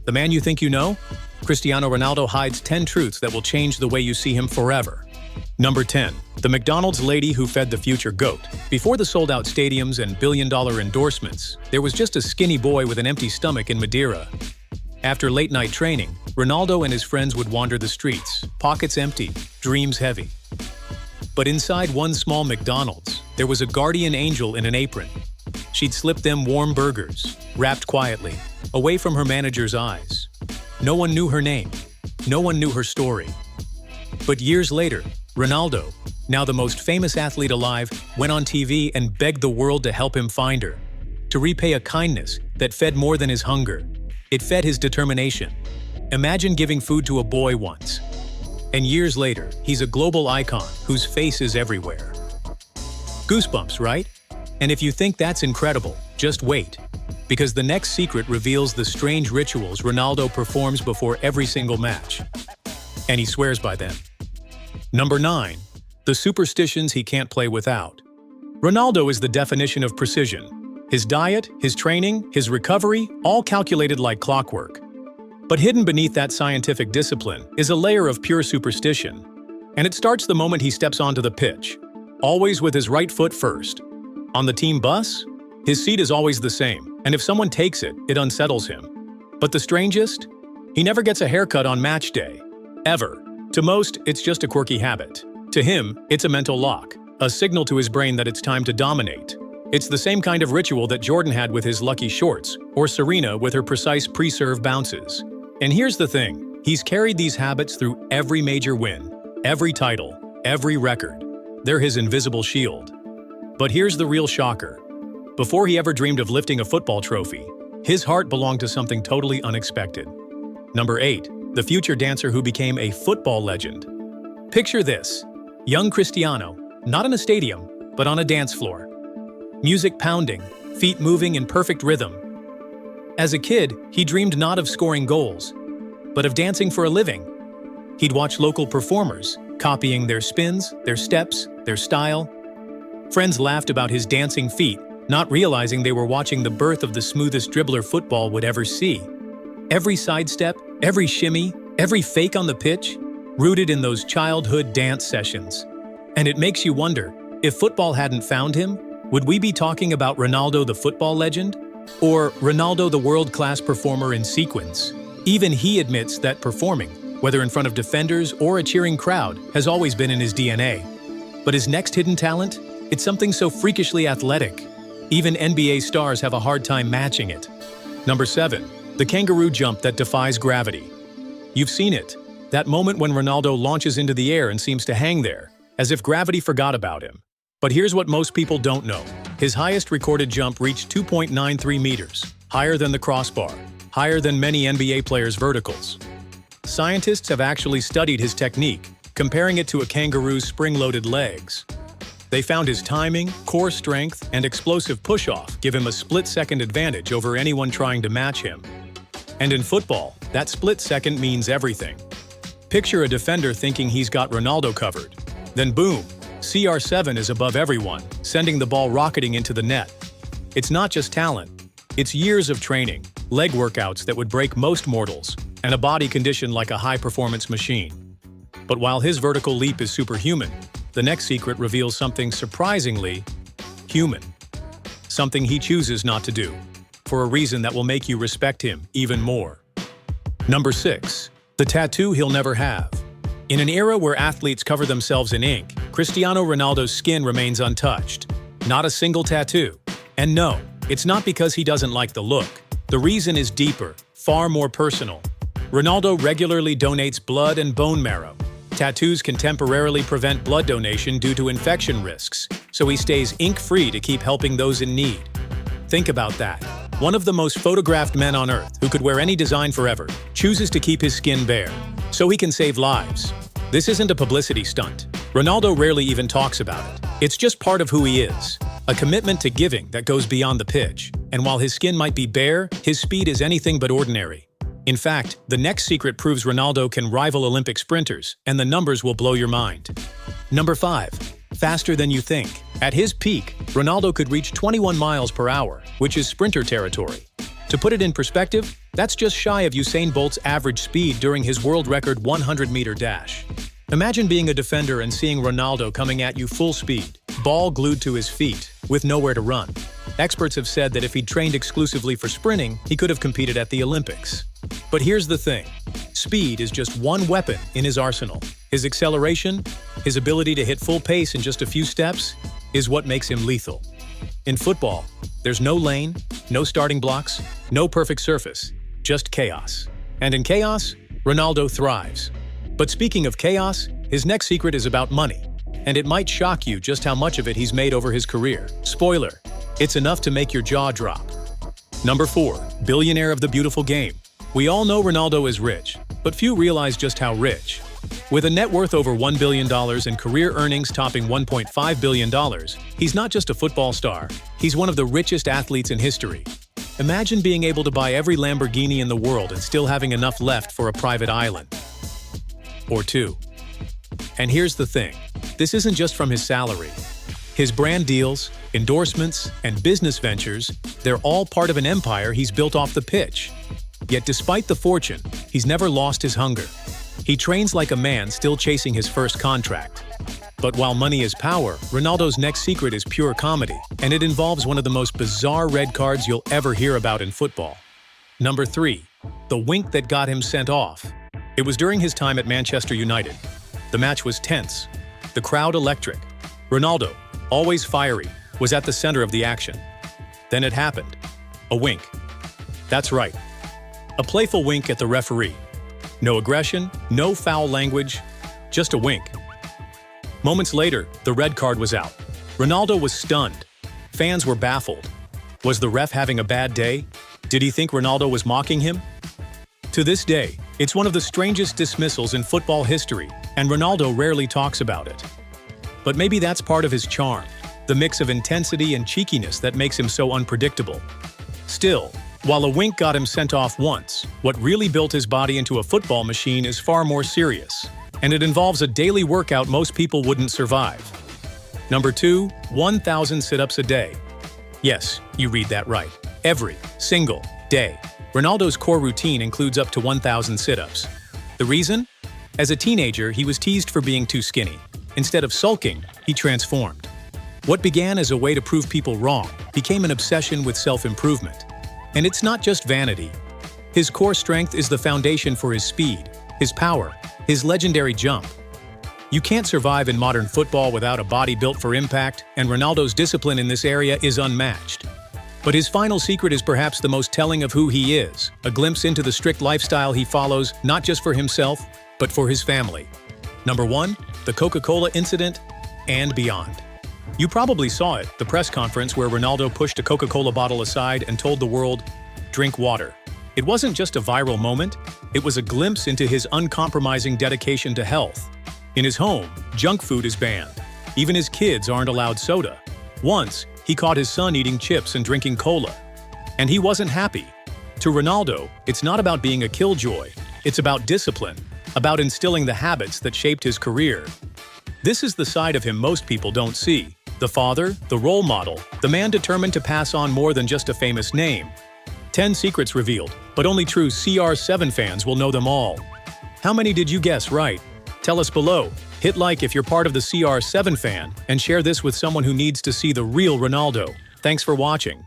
The man you think you know? Cristiano Ronaldo hides 10 truths that will change the way you see him forever. Number 10. The McDonald's lady who fed the future GOAT. Before the sold-out stadiums and billion-dollar endorsements, there was just a skinny boy with an empty stomach in Madeira. After late-night training, Ronaldo and his friends would wander the streets, pockets empty, dreams heavy. But inside one small McDonald's, there was a guardian angel in an apron. She'd slip them warm burgers, wrapped quietly, away from her manager's eyes. No one knew her name. No one knew her story. But years later, Ronaldo, now the most famous athlete alive, went on TV and begged the world to help him find her, to repay a kindness that fed more than his hunger. It fed his determination. Imagine giving food to a boy once. And years later, he's a global icon whose face is everywhere. Goosebumps, right? And if you think that's incredible, just wait. Because the next secret reveals the strange rituals Ronaldo performs before every single match. And he swears by them. Number 9. The superstitions he can't play without. Ronaldo is the definition of precision. His diet, his training, his recovery, all calculated like clockwork. But hidden beneath that scientific discipline is a layer of pure superstition. And it starts the moment he steps onto the pitch, always with his right foot first. On the team bus, his seat is always the same, and if someone takes it, it unsettles him. But the strangest? He never gets a haircut on match day. Ever. To most, it's just a quirky habit. To him, it's a mental lock, a signal to his brain that it's time to dominate. It's the same kind of ritual that Jordan had with his lucky shorts, or Serena with her precise pre-serve bounces. And here's the thing, he's carried these habits through every major win, every title, every record. They're his invisible shield. But here's the real shocker. Before he ever dreamed of lifting a football trophy, his heart belonged to something totally unexpected. Number 8. The future dancer who became a football legend. Picture this. Young Cristiano, not in a stadium, but on a dance floor. Music pounding, feet moving in perfect rhythm. As a kid, he dreamed not of scoring goals, but of dancing for a living. He'd watch local performers, copying their spins, their steps, their style. Friends laughed about his dancing feet, not realizing they were watching the birth of the smoothest dribbler football would ever see. Every sidestep, every shimmy, every fake on the pitch, rooted in those childhood dance sessions. And it makes you wonder, if football hadn't found him, would we be talking about Ronaldo the football legend? Or Ronaldo the world-class performer in sequins? Even he admits that performing, whether in front of defenders or a cheering crowd, has always been in his DNA. But his next hidden talent? It's something so freakishly athletic. Even NBA stars have a hard time matching it. Number 7. The kangaroo jump that defies gravity. You've seen it. That moment when Ronaldo launches into the air and seems to hang there, as if gravity forgot about him. But here's what most people don't know. His highest recorded jump reached 2.93 meters, higher than the crossbar, higher than many NBA players' verticals. Scientists have actually studied his technique, comparing it to a kangaroo's spring-loaded legs. They found his timing, core strength, and explosive push-off give him a split-second advantage over anyone trying to match him. And in football, that split second means everything. Picture a defender thinking he's got Ronaldo covered. Then boom, CR7 is above everyone, sending the ball rocketing into the net. It's not just talent. It's years of training, leg workouts that would break most mortals, and a body conditioned like a high-performance machine. But while his vertical leap is superhuman, the next secret reveals something surprisingly human. Something he chooses not to do, for a reason that will make you respect him even more. Number 6. The tattoo he'll never have. In an era where athletes cover themselves in ink, Cristiano Ronaldo's skin remains untouched. Not a single tattoo. And no, it's not because he doesn't like the look. The reason is deeper, far more personal. Ronaldo regularly donates blood and bone marrow. Tattoos can temporarily prevent blood donation due to infection risks, so he stays ink-free to keep helping those in need. Think about that. One of the most photographed men on Earth, who could wear any design forever, chooses to keep his skin bare, so he can save lives. This isn't a publicity stunt. Ronaldo rarely even talks about it. It's just part of who he is. A commitment to giving that goes beyond the pitch. And while his skin might be bare, his speed is anything but ordinary. In fact, the next secret proves Ronaldo can rival Olympic sprinters, and the numbers will blow your mind. Number 5. Faster than you think. At his peak, Ronaldo could reach 21 miles per hour, which is sprinter territory. To put it in perspective, that's just shy of Usain Bolt's average speed during his world record 100-meter dash. Imagine being a defender and seeing Ronaldo coming at you full speed, ball glued to his feet, with nowhere to run. Experts have said that if he'd trained exclusively for sprinting, he could have competed at the Olympics. But here's the thing. Speed is just one weapon in his arsenal. His acceleration, his ability to hit full pace in just a few steps, is what makes him lethal. In football, there's no lane, no starting blocks, no perfect surface, just chaos. And in chaos, Ronaldo thrives. But speaking of chaos, his next secret is about money. And it might shock you just how much of it he's made over his career. Spoiler, it's enough to make your jaw drop. Number 4, billionaire of the beautiful game. We all know Ronaldo is rich, but few realize just how rich. With a net worth over $1 billion and career earnings topping $1.5 billion, he's not just a football star, he's one of the richest athletes in history. Imagine being able to buy every Lamborghini in the world and still having enough left for a private island. Or two. And here's the thing, this isn't just from his salary. His brand deals, endorsements, and business ventures, they're all part of an empire he's built off the pitch. Yet despite the fortune, he's never lost his hunger. He trains like a man still chasing his first contract. But while money is power, Ronaldo's next secret is pure comedy, and it involves one of the most bizarre red cards you'll ever hear about in football. Number 3, the wink that got him sent off. It was during his time at Manchester United. The match was tense, the crowd electric. Ronaldo, always fiery, was at the center of the action. Then it happened. A wink. That's right. A playful wink at the referee. No aggression, no foul language, just a wink. Moments later, the red card was out. Ronaldo was stunned. Fans were baffled. Was the ref having a bad day? Did he think Ronaldo was mocking him? To this day, it's one of the strangest dismissals in football history, and Ronaldo rarely talks about it. But maybe that's part of his charm, the mix of intensity and cheekiness that makes him so unpredictable. Still, while a wink got him sent off once, what really built his body into a football machine is far more serious, and it involves a daily workout most people wouldn't survive. Number 2, 1,000 sit-ups a day. Yes, you read that right. Every single day. Ronaldo's core routine includes up to 1,000 sit-ups. The reason? As a teenager, he was teased for being too skinny. Instead of sulking, he transformed. What began as a way to prove people wrong became an obsession with self-improvement. And it's not just vanity. His core strength is the foundation for his speed, his power, his legendary jump. You can't survive in modern football without a body built for impact, and Ronaldo's discipline in this area is unmatched. But his final secret is perhaps the most telling of who he is, a glimpse into the strict lifestyle he follows, not just for himself, but for his family. Number 1, the Coca-Cola incident and beyond. You probably saw it, the press conference where Ronaldo pushed a Coca-Cola bottle aside and told the world, "Drink water." It wasn't just a viral moment, it was a glimpse into his uncompromising dedication to health. In his home, junk food is banned. Even his kids aren't allowed soda. Once, he caught his son eating chips and drinking cola. And he wasn't happy. To Ronaldo, it's not about being a killjoy, it's about discipline, about instilling the habits that shaped his career. This is the side of him most people don't see. The father, the role model, the man determined to pass on more than just a famous name. 10 secrets revealed, but only true CR7 fans will know them all. How many did you guess right? Tell us below. Hit like if you're part of the CR7 fan, and share this with someone who needs to see the real Ronaldo. Thanks for watching.